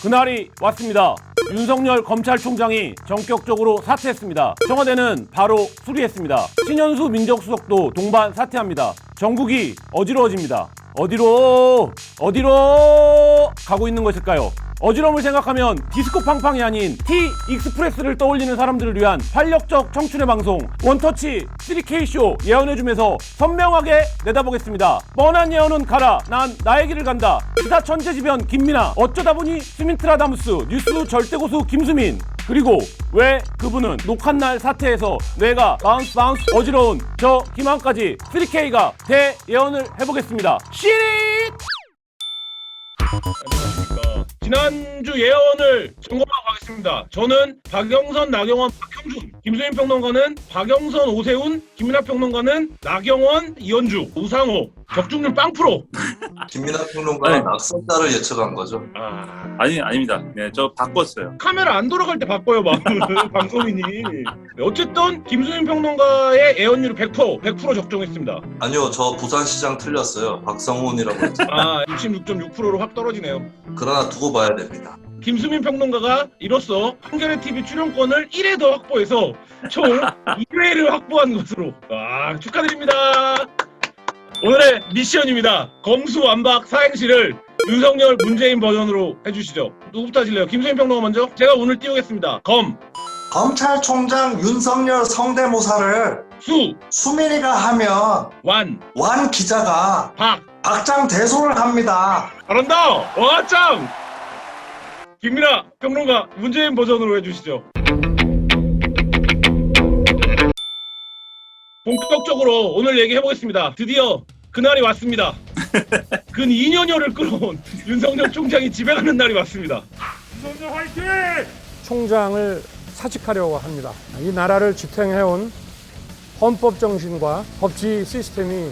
그날이 왔습니다. 윤석열 검찰총장이 전격적으로 사퇴했습니다. 청와대는 바로 수리했습니다. 신현수 민정수석도 동반 사퇴합니다. 전국이 어지러워집니다. 어디로 가고 있는 것일까요? 어지러움을 생각하면 디스코 팡팡이 아닌 T-익스프레스를 떠올리는 사람들을 위한 활력적 청춘의 방송 원터치 3K쇼 예언해주면서 선명하게 내다보겠습니다. 뻔한 예언은 가라. 난 나의 길을 간다. 기사 천재지변 김민아, 어쩌다 보니 스민트라다무스, 뉴스 절대고수 김수민, 그리고 왜 그분은 녹한날 사태에서 뇌가 바운스 어지러운 저 김한까지 3K가 대예언을 해보겠습니다. 시릿! 안녕하십니까. 지난주 예언을 점검하고 가겠습니다. 저는 박영선, 나경원, 박형준, 김수민 평론가는 박영선, 오세훈, 김민하 평론가는 나경원, 이현주, 우상호, 적중률 빵프로. 김민하 평론가는 낙선자를 예측한 거죠. 아닙니다. 네, 저 바꿨어요. 카메라 안 돌아갈 때 바꿔요, 방송인이. 어쨌든 김수민 평론가의 예언률이 100% 적중했습니다. 아니요, 저 부산시장 틀렸어요. 박성훈이라고 했죠. 66.6%로 확 떨어지네요. 그러나 두고 봐야 됩니다. 김수민 평론가가 이로써 한겨레 TV 출연권을 1회 더 확보해서 총 2회를 확보한 것으로 축하드립니다. 오늘의 미션입니다. 검수완박 사행시를 윤석열 문재인 버전으로 해주시죠. 누구부터 하실래요? 김수민 평론가 먼저. 제가 오늘 띄우겠습니다. 검찰총장 윤석열 성대모사를 수민이가 하면 완 기자가 박장대소를 합니다. 잘한다. 와, 짱. 김민하 평론가 문재인 버전으로 해주시죠. 본격적으로 오늘 얘기해보겠습니다. 드디어 그날이 왔습니다. 근 2년여를 끌어온 윤석열 총장이 집에 가는 날이 왔습니다. 윤석열 화이팅! 총장을 사직하려고 합니다. 이 나라를 지탱해온 헌법 정신과 법치 시스템이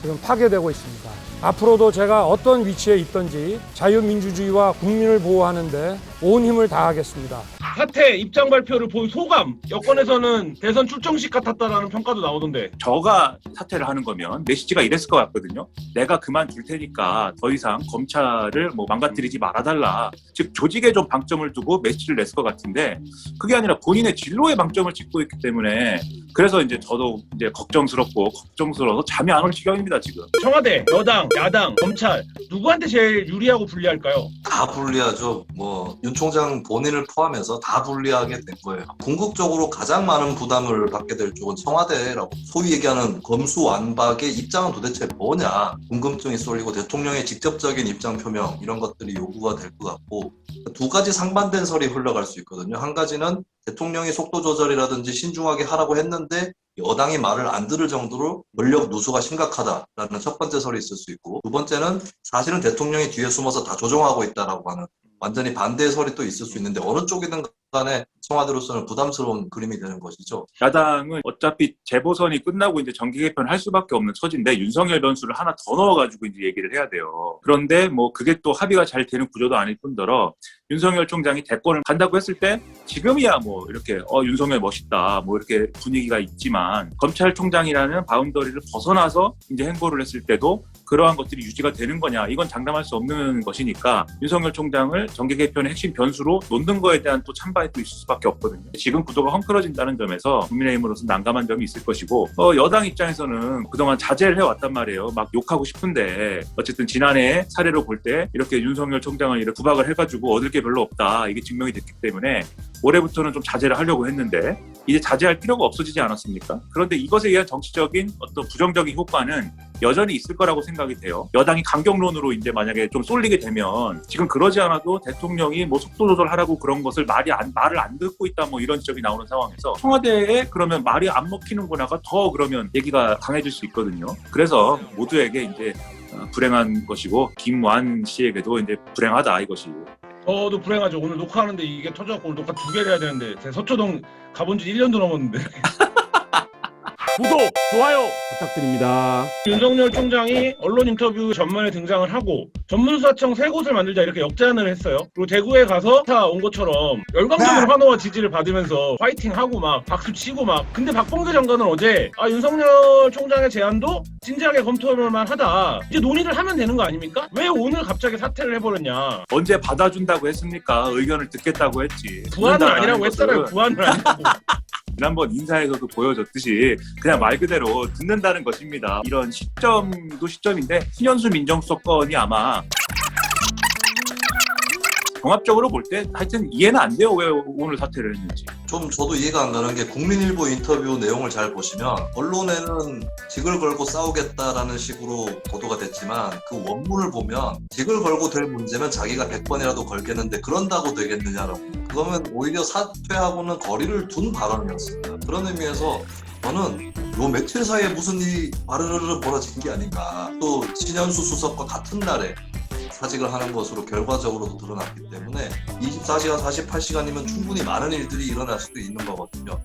지금 파괴되고 있습니다. 앞으로도 제가 어떤 위치에 있든지 자유민주주의와 국민을 보호하는데 온 힘을 다하겠습니다. 사퇴 입장 발표를 본 소감, 여권에서는 대선 출정식 같았다라는 평가도 나오던데. 저가 사퇴를 하는 거면 메시지가 이랬을 것 같거든요. 내가 그만둘 테니까 더 이상 검찰을 망가뜨리지 말아달라. 즉 조직에 좀 방점을 두고 메시지를 냈을 것 같은데 그게 아니라 본인의 진로에 방점을 찍고 있기 때문에 그래서 이제 저도 이제 걱정스러워서 잠이 안 올 지경입니다 지금. 청와대, 여당, 야당, 검찰 누구한테 제일 유리하고 불리할까요? 다 불리하죠. 윤 총장 본인을 포함해서 다 불리하게 된 거예요. 궁극적으로 가장 많은 부담을 받게 될 쪽은 청와대라고. 소위 얘기하는 검수완박의 입장은 도대체 뭐냐 궁금증이 쏠리고 대통령의 직접적인 입장 표명 이런 것들이 요구가 될 것 같고, 두 가지 상반된 설이 흘러갈 수 있거든요. 한 가지는 대통령이 속도 조절이라든지 신중하게 하라고 했는데 여당이 말을 안 들을 정도로 권력 누수가 심각하다라는 첫 번째 설이 있을 수 있고, 두 번째는 사실은 대통령이 뒤에 숨어서 다 조종하고 있다라고 하는 완전히 반대의 설이 또 있을 수 있는데, 어느 쪽이든 간에 청와대로서는 부담스러운 그림이 되는 것이죠. 야당은 어차피 재보선이 끝나고 이제 정기 개편을 할 수밖에 없는 처지인데 윤석열 변수를 하나 더 넣어가지고 이제 얘기를 해야 돼요. 그런데 그게 또 합의가 잘 되는 구조도 아닐 뿐더러 윤석열 총장이 대권을 간다고 했을 때 지금이야 이렇게 윤석열 멋있다 이렇게 분위기가 있지만, 검찰총장이라는 바운더리를 벗어나서 이제 행보를 했을 때도 그러한 것들이 유지가 되는 거냐, 이건 장담할 수 없는 것이니까 윤석열 총장을 정계 개편의 핵심 변수로 놓는 거에 대한 또 찬반이 또 있을 수밖에 없거든요. 지금 구도가 헝클어진다는 점에서 국민의힘으로서 난감한 점이 있을 것이고, 여당 입장에서는 그동안 자제를 해왔단 말이에요. 막 욕하고 싶은데 어쨌든 지난해 사례로 볼 때 이렇게 윤석열 총장을 이렇게 구박을 해가지고 얻을 게 별로 없다, 이게 증명이 됐기 때문에 올해부터는 좀 자제를 하려고 했는데 이제 자제할 필요가 없어지지 않았습니까? 그런데 이것에 의한 정치적인 어떤 부정적인 효과는 여전히 있을 거라고 생각이 돼요. 여당이 강경론으로 이제 만약에 좀 쏠리게 되면, 지금 그러지 않아도 대통령이 속도 조절하라고 그런 것을 말을 안 듣고 있다 이런 지적이 나오는 상황에서 청와대에 그러면 말이 안 먹히는구나가 더 그러면 얘기가 강해질 수 있거든요. 그래서 모두에게 이제 불행한 것이고 김완 씨에게도 이제 불행하다 이것이. 저도 불행하죠. 오늘 녹화하는데 이게 터져갖고 오늘 녹화 2개를 해야 되는데 제가 서초동 가본 지 1년도 넘었는데. 구독, 좋아요 부탁드립니다. 윤석열 총장이 언론 인터뷰 전면에 등장을 하고 전문수사청 세 곳을 만들자 이렇게 역제안을 했어요. 그리고 대구에 가서 다 온 것처럼 열광적인 환호와 지지를 받으면서 파이팅하고 막 박수 치고 막. 근데 박범계 장관은 어제 윤석열 총장의 제안도 진지하게 검토할만 하다. 이제 논의를 하면 되는 거 아닙니까? 왜 오늘 갑자기 사퇴를 해버렸냐. 언제 받아준다고 했습니까? 의견을 듣겠다고 했지. 부안은 아니라고 했잖아요. 부안은 아니고. 지난번 인사에서도 보여줬듯이 그냥 말 그대로 듣는다는 것입니다. 이런 시점도 시점인데 신현수 민정수석건이 아마 종합적으로 볼 때 하여튼 이해는 안 돼요. 왜 오늘 사퇴를 했는지. 좀 저도 이해가 안 가는 게 국민일보 인터뷰 내용을 잘 보시면 언론에는 직을 걸고 싸우겠다라는 식으로 보도가 됐지만 그 원문을 보면 직을 걸고 될 문제면 자기가 100번이라도 걸겠는데 그런다고 되겠느냐라고. 그러면 오히려 사퇴하고는 거리를 둔 발언이었습니다. 그런 의미에서 저는 요 며칠 사이에 무슨 일이 바르르르 벌어진 게 아닌가. 또 신현수 수석과 같은 날에 사직을 하는 것으로 결과적으로도 드러났기 때문에 24시간, 48시간이면 충분히 많은 일들이 일어날 수도 있는 거거든요.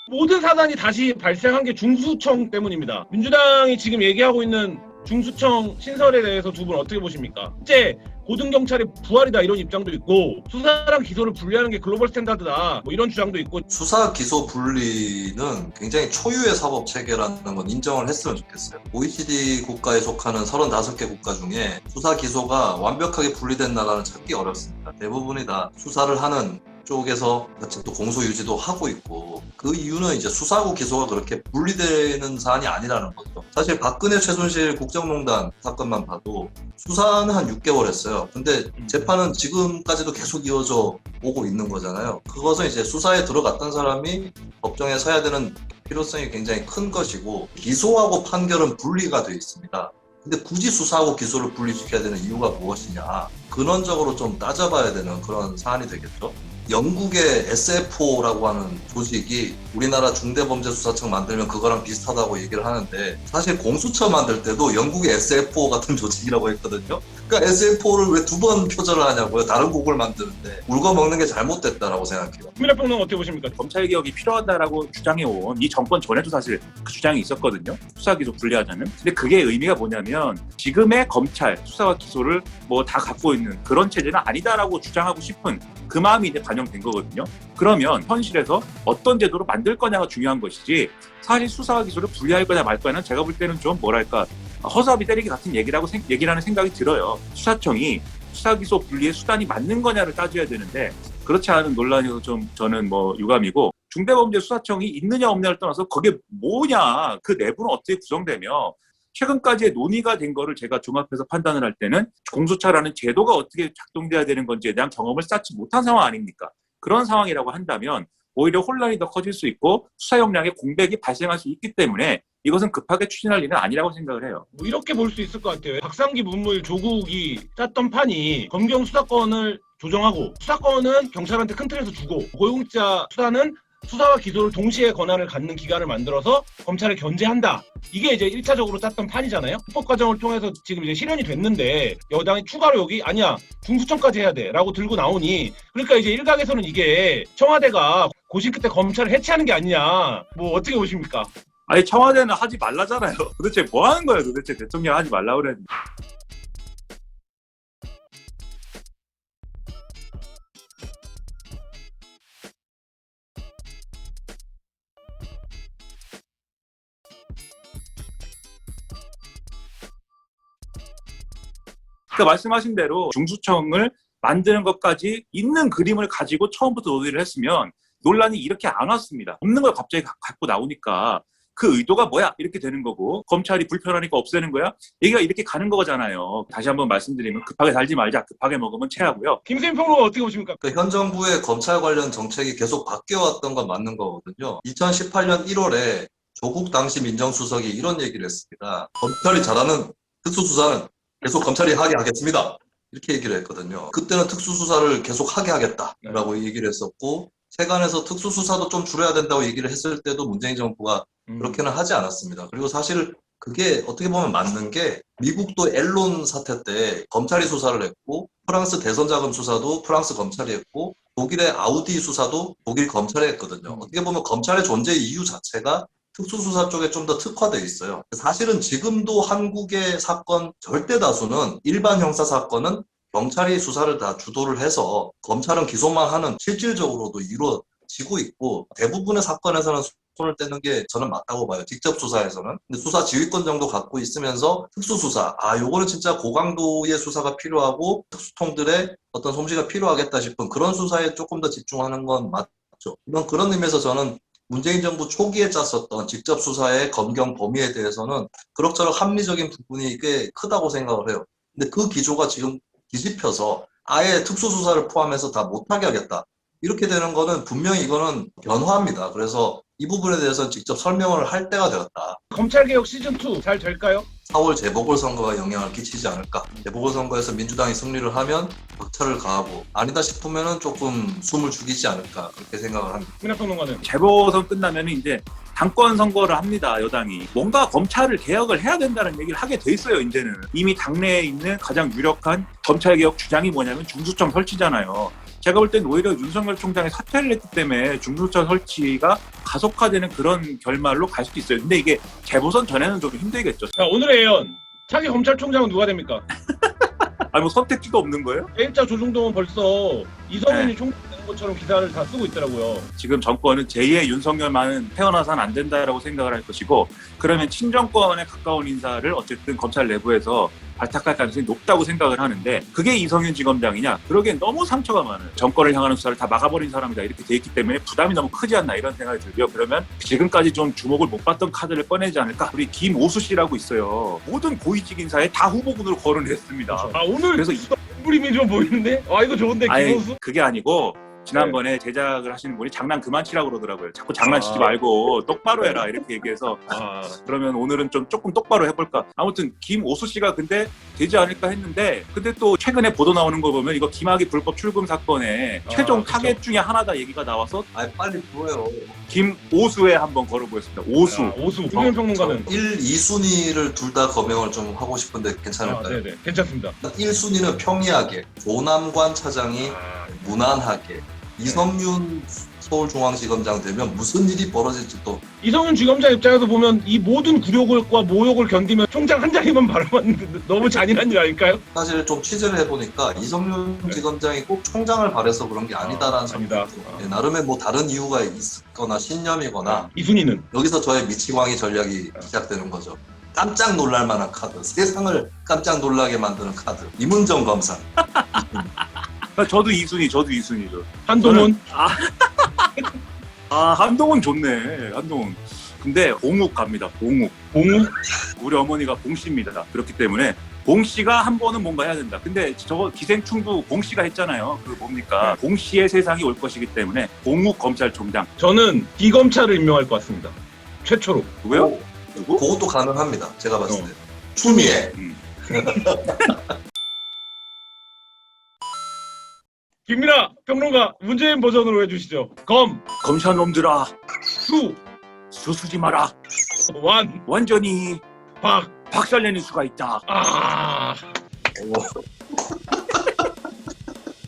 모든 사단이 다시 발생한 게 중수청 때문입니다. 민주당이 지금 얘기하고 있는 중수청 신설에 대해서 두 분 어떻게 보십니까? 실제 고등경찰의 부활이다 이런 입장도 있고 수사랑 기소를 분리하는 게 글로벌 스탠다드다 뭐 이런 주장도 있고. 수사 기소 분리는 굉장히 초유의 사법 체계라는 건 인정을 했으면 좋겠어요. OECD 국가에 속하는 35개 국가 중에 수사 기소가 완벽하게 분리된 나라는 찾기 어렵습니다. 대부분이 다 수사를 하는 쪽에서 같이 또 공소 유지도 하고 있고, 그 이유는 이제 수사하고 기소가 그렇게 분리되는 사안이 아니라는 거죠. 사실 박근혜 최순실 국정농단 사건만 봐도 수사는 한 6개월 했어요. 근데 재판은 지금까지도 계속 이어져 오고 있는 거잖아요. 그것은 이제 수사에 들어갔던 사람이 법정에 서야 되는 필요성이 굉장히 큰 것이고, 기소하고 판결은 분리가 되어 있습니다. 근데 굳이 수사하고 기소를 분리시켜야 되는 이유가 무엇이냐, 근원적으로 좀 따져봐야 되는 그런 사안이 되겠죠. 영국의 SFO라고 하는 조직이 우리나라 중대범죄수사청 만들면 그거랑 비슷하다고 얘기를 하는데, 사실 공수처 만들 때도 영국의 SFO 같은 조직이라고 했거든요. 그러니까 SFO를 왜 두 번 표절을 하냐고요. 다른 곡을 만드는데. 울고 먹는 게 잘못됐다라고 생각해요. 김민하 평론가 어떻게 보십니까? 검찰개혁이 필요하다라고 주장해온 이 정권 전에도 사실 그 주장이 있었거든요. 수사 기소 분리하자는. 근데 그게 의미가 뭐냐면 지금의 검찰 수사와 기소를 뭐 다 갖고 있는 그런 체제는 아니다라고 주장하고 싶은 그 마음이 이제 반영된 거거든요. 그러면 현실에서 어떤 제도로 만들 거냐가 중요한 것이지, 사실 수사와 기소를 분리할 거냐 말 거냐는 제가 볼 때는 좀 뭐랄까 허수아비 때리기 같은 얘기라는 생각이 들어요. 수사청이 수사 기소 분리의 수단이 맞는 거냐를 따져야 되는데 그렇지 않은 논란이어서 좀 저는 뭐 유감이고, 중대범죄수사청이 있느냐 없느냐를 떠나서 그게 뭐냐, 그 내부는 어떻게 구성되며 최근까지의 논의가 된 거를 제가 종합해서 판단을 할 때는 공수처라는 제도가 어떻게 작동돼야 되는 건지에 대한 경험을 쌓지 못한 상황 아닙니까? 그런 상황이라고 한다면 오히려 혼란이 더 커질 수 있고 수사 역량의 공백이 발생할 수 있기 때문에 이것은 급하게 추진할 일은 아니라고 생각을 해요. 뭐 이렇게 볼 수 있을 것 같아요. 박상기 문무일 조국이 짰던 판이 검경 수사권을 조정하고, 수사권은 경찰한테 큰 틀에서 주고, 고용자 수사는 수사와 기소를 동시에 권한을 갖는 기관을 만들어서 검찰을 견제한다. 이게 이제 1차적으로 짰던 판이잖아요. 입법 과정을 통해서 지금 이제 실현이 됐는데 여당이 추가로 여기 아니야 중수청까지 해야 돼 라고 들고 나오니, 그러니까 이제 일각에서는 이게 청와대가 고심 끝에 검찰을 해체하는 게 아니냐, 뭐 어떻게 보십니까? 아니 청와대는 하지 말라잖아요. 도대체 뭐 하는 거예요? 도대체 대통령 하지 말라고 그랬는데. 그러니까 말씀하신 대로 중수청을 만드는 것까지 있는 그림을 가지고 처음부터 논의를 했으면 논란이 이렇게 안 왔습니다. 없는 걸 갑자기 갖고 나오니까 그 의도가 뭐야? 이렇게 되는 거고, 검찰이 불편하니까 없애는 거야? 얘기가 이렇게 가는 거잖아요. 다시 한번 말씀드리면 급하게 달지 말자, 급하게 먹으면 체하고요. 김세인 평론가 어떻게 보십니까? 현 정부의 검찰 관련 정책이 계속 바뀌어왔던 건 맞는 거거든요. 2018년 1월에 조국 당시 민정수석이 이런 얘기를 했습니다. 검찰이 잘하는 특수수사는 계속 검찰이 하게 하겠습니다. 이렇게 얘기를 했거든요. 그때는 특수수사를 계속 하게 하겠다라고 얘기를 했었고, 세간에서 특수수사도 좀 줄여야 된다고 얘기를 했을 때도 문재인 정부가 그렇게는 하지 않았습니다. 그리고 사실 그게 어떻게 보면 맞는 게, 미국도 앨런 사태 때 검찰이 수사를 했고, 프랑스 대선 자금 수사도 프랑스 검찰이 했고, 독일의 아우디 수사도 독일 검찰이 했거든요. 어떻게 보면 검찰의 존재 이유 자체가 특수수사 쪽에 좀 더 특화되어 있어요. 사실은 지금도 한국의 사건 절대 다수는 일반 형사 사건은 경찰이 수사를 다 주도를 해서 검찰은 기소만 하는 실질적으로도 이루어지고 있고 대부분의 사건에서는 손을 떼는 게 저는 맞다고 봐요. 직접 수사에서는. 근데 수사 지휘권 정도 갖고 있으면서 특수수사, 요거는 진짜 고강도의 수사가 필요하고 특수통들의 어떤 솜씨가 필요하겠다 싶은 그런 수사에 조금 더 집중하는 건 맞죠. 그런 의미에서 저는 문재인 정부 초기에 짰었던 직접 수사의 검경 범위에 대해서는 그럭저럭 합리적인 부분이 꽤 크다고 생각을 해요. 근데 그 기조가 지금 뒤집혀서 아예 특수수사를 포함해서 다 못하게 하겠다. 이렇게 되는 거는 분명히 이거는 변화입니다. 그래서 이 부분에 대해서는 직접 설명을 할 때가 되었다. 검찰개혁 시즌2 잘 될까요? 4월 재보궐선거가 영향을 끼치지 않을까. 재보궐선거에서 민주당이 승리를 하면 박차를 가하고 아니다 싶으면 조금 숨을 죽이지 않을까 그렇게 생각을 합니다. 김학평론가는 재보선 끝나면 이제 당권 선거를 합니다. 여당이 뭔가 검찰을 개혁을 해야 된다는 얘기를 하게 돼 있어요. 이제는 이미 당내에 있는 가장 유력한 검찰개혁 주장이 뭐냐면 중수청 설치잖아요. 제가 볼 땐 오히려 윤석열 총장이 사퇴를 했기 때문에 중수청 설치가 가속화되는 그런 결말로 갈 수도 있어요. 근데 이게 재보선 전에는 좀 힘들겠죠. 자, 오늘의 예언. 차기 검찰총장은 누가 됩니까? 아니 뭐 선택지도 없는 거예요? 일자 조중동은 벌써 이성윤이 네. 총장 되는 것처럼 기사를 다 쓰고 있더라고요. 지금 정권은 제2의 윤석열만은 태어나서는 안 된다라고 생각을 할 것이고 그러면 친정권에 가까운 인사를 어쨌든 검찰 내부에서 발탁할 가능성이 높다고 생각을 하는데 그게 이성윤 지검장이냐? 그러기엔 너무 상처가 많아요. 정권을 향하는 수사를 다 막아버린 사람이다 이렇게 돼 있기 때문에 부담이 너무 크지 않나 이런 생각이 들고요. 그러면 지금까지 좀 주목을 못 받던 카드를 꺼내지 않을까? 우리 김오수 씨라고 있어요. 모든 고위직 인사에 다 후보군으로 거론했습니다. 오늘 그래서 그림이 좀 보이는데? 이거 좋은데 아니 김호수? 그게 아니고 지난번에 제작을 하시는 분이 장난 그만 치라고 그러더라고요. 자꾸 장난치지 말고 똑바로 해라 이렇게 얘기해서 그러면 오늘은 좀 조금 똑바로 해볼까. 아무튼 김오수 씨가 근데 되지 않을까 했는데 근데 또 최근에 보도 나오는 거 보면 이거 김학의 불법 출금 사건의 최종 그쵸. 타겟 중에 하나다 얘기가 나와서 빨리 보여요. 김오수에 한번 걸어보겠습니다. 오수. 오수. 김현 평론가는? 1, 2순위를 둘 다 검명을 좀 하고 싶은데 괜찮을까요? 네네. 괜찮습니다. 1순위는 평이하게 조남관 차장이 무난하게 이성윤 서울중앙지검장 되면 무슨 일이 벌어질지 또 이성윤 지검장 입장에서 보면 이 모든 굴욕과 모욕을 견디면 총장 한 자리만 바라봤는데 너무 잔인한 일 아닐까요? 사실 좀 취재를 해보니까 이성윤 지검장이 꼭 총장을 바래서 그런 게 아니다라는 아니다. 생각이 나름의 뭐 다른 이유가 있거나 신념이거나 이순희는? 여기서 저의 미치광이 전략이 시작되는 거죠. 깜짝 놀랄 만한 카드, 세상을 깜짝 놀라게 만드는 카드, 이문정 검사. 저도 이순이죠. 한동훈? 한동훈 좋네. 한동훈. 근데 봉욱 갑니다. 봉욱. 우리 어머니가 봉 씨입니다. 그렇기 때문에 봉 씨가 한 번은 뭔가 해야 된다. 근데 저거 기생충도 봉 씨가 했잖아요. 그 뭡니까? 봉 씨의 세상이 올 것이기 때문에 봉욱 검찰총장. 저는 비검찰을 임명할 것 같습니다. 최초로. 누구요? 누구? 그것도 가능합니다. 제가 봤을 때. 추미애. 김민아 평론가 문재인 버전으로 해주시죠. 검사놈들아 수, 수수지 마라. 완전히 박살내는 수가 있다.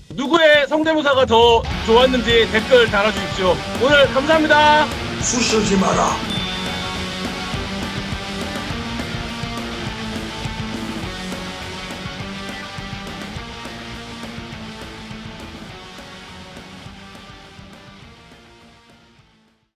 누구의 성대모사가 더 좋았는지 댓글 달아주십시오. 오늘 감사합니다. 수 쓰지 마라.